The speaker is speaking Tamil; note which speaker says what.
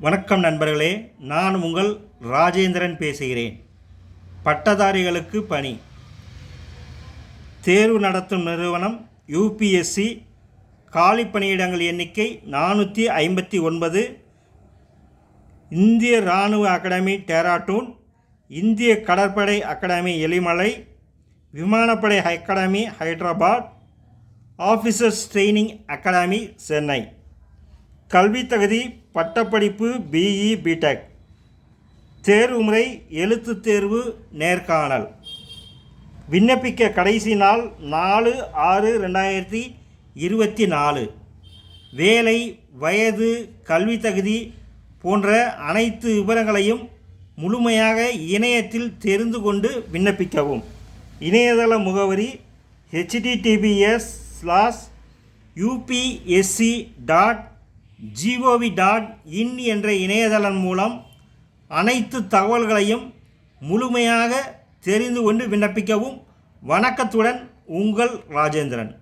Speaker 1: வணக்கம் நண்பர்களே, நான் உங்கள் ராஜேந்திரன் பேசுகிறேன். பட்டதாரிகளுக்கு பணி. தேர்வு நடத்தும் நிறுவனம் யூபிஎஸ்சி. காலி பணியிடங்கள் எண்ணிக்கை 459. இந்திய இராணுவ அகாடமி டேராடூன், இந்திய கடற்படை அகாடமி எலிமலை, விமானப்படை academy Hyderabad, officers training academy Chennai. கல்வி தகுதி பட்டப்படிப்பு பிஇ பிடெக். தேர்வு முறை எழுத்து தேர்வு, நேர்காணல். விண்ணப்பிக்க கடைசி நாள் 4/6/2024. வேலை, வயது, கல்வி தகுதி போன்ற அனைத்து விவரங்களையும் முழுமையாக இணையத்தில் தெரிந்து கொண்டு விண்ணப்பிக்கவும். இணையதள முகவரி https://upsc.gov.in என்ற இணையதளம் மூலம் அனைத்து தகவல்களையும் முழுமையாக தெரிந்து கொண்டு விண்ணப்பிக்கவும். வணக்கத்துடன் உங்கள் ராஜேந்திரன்.